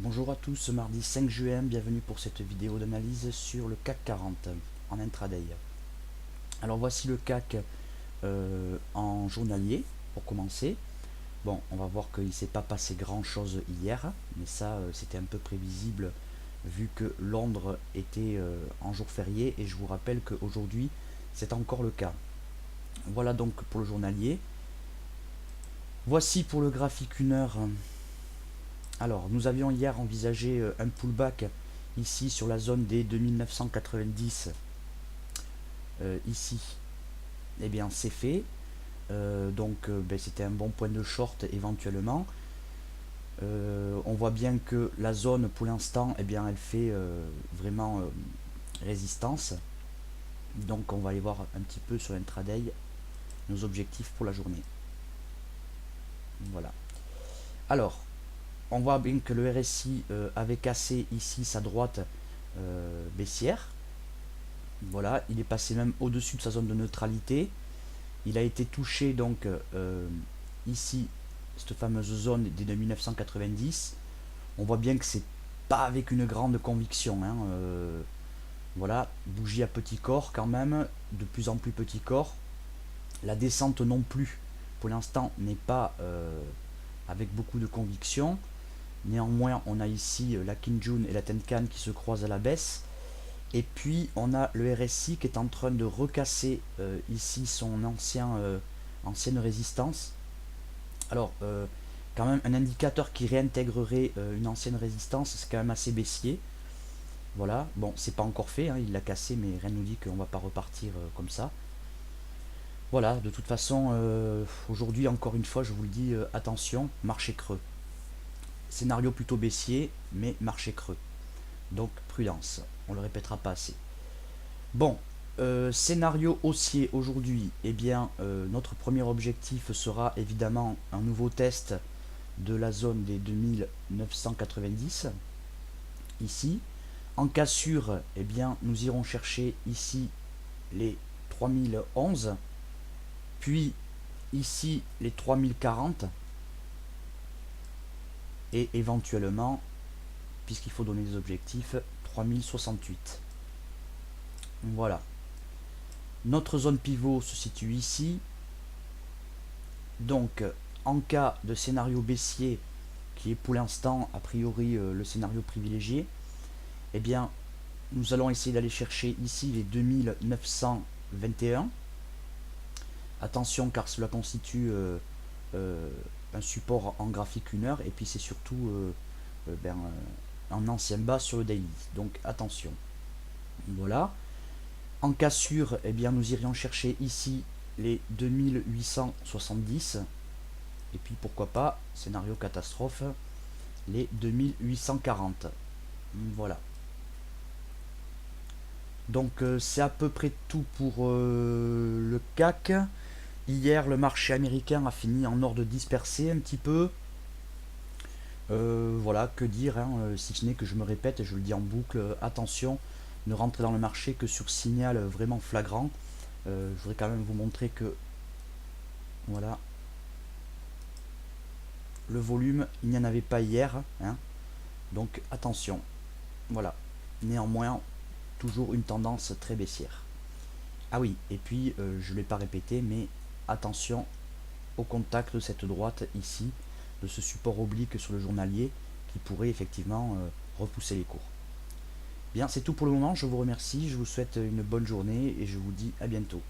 Bonjour à tous, ce mardi 5 juin, bienvenue pour cette vidéo d'analyse sur le CAC 40 en intraday. Alors voici le CAC en journalier pour commencer. Bon, on va voir qu'il ne s'est pas passé grand chose hier, mais ça c'était un peu prévisible vu que Londres était en jour férié et je vous rappelle qu'aujourd'hui c'est encore le cas. Voilà donc pour le journalier. Voici pour le graphique 1 heure. Alors, nous avions hier envisagé un pullback ici sur la zone des 2990. Ici, eh bien, c'est fait. Ben, c'était un bon point de short éventuellement. On voit bien que la zone, pour l'instant, eh bien, elle fait vraiment résistance. Donc, on va aller voir un petit peu sur l'intraday nos objectifs pour la journée. Voilà. Alors, on voit bien que le RSI avait cassé ici sa droite baissière. Voilà, il est passé même au-dessus de sa zone de neutralité. Il a été touché donc ici, cette fameuse zone des 2990. On voit bien que c'est pas avec une grande conviction. Voilà, bougie à petit corps quand même, de plus en plus petit corps. La descente non plus, pour l'instant, n'est pas avec beaucoup de conviction. Néanmoins, on a ici la Kinjun et la Tenkan qui se croisent à la baisse. Et puis, on a le RSI qui est en train de recasser ici son ancienne résistance. Alors, quand même, un indicateur qui réintégrerait une ancienne résistance, c'est quand même assez baissier. Voilà, bon, c'est pas encore fait, hein, il l'a cassé, mais rien ne nous dit qu'on va pas repartir comme ça. Voilà, de toute façon, aujourd'hui, encore une fois, je vous le dis, attention, marché creux. Scénario plutôt baissier, mais marché creux. Donc prudence, on le répétera pas assez. Bon, scénario haussier aujourd'hui, eh bien notre premier objectif sera évidemment un nouveau test de la zone des 2990 ici. En cassure, eh bien nous irons chercher ici les 3011, puis ici les 3040 et éventuellement, puisqu'il faut donner des objectifs, 3068. Voilà. Notre zone pivot se situe ici. Donc, en cas de scénario baissier, qui est pour l'instant, a priori, le scénario privilégié, eh bien, nous allons essayer d'aller chercher ici les 2921. Attention, car cela constitue un support en graphique 1 heure, et puis c'est surtout un ancien bas sur le daily. Donc, attention. Voilà. En cassure, eh bien, nous irions chercher ici les 2870. Et puis pourquoi pas, scénario catastrophe, les 2840. Voilà. Donc c'est à peu près tout pour le CAC. Hier, le marché américain a fini en ordre dispersé un petit peu. Voilà, que dire, hein, si ce n'est que je me répète et je le dis en boucle, attention, ne rentrez dans le marché que sur signal vraiment flagrant. Je voudrais quand même vous montrer que, voilà, le volume, il n'y en avait pas hier, hein, donc attention, voilà. Néanmoins, toujours une tendance très baissière. Ah oui, et puis, je ne l'ai pas répété, mais attention au contact de cette droite ici, de ce support oblique sur le journalier, qui pourrait effectivement repousser les cours. Bien, c'est tout pour le moment, je vous remercie, je vous souhaite une bonne journée et je vous dis à bientôt.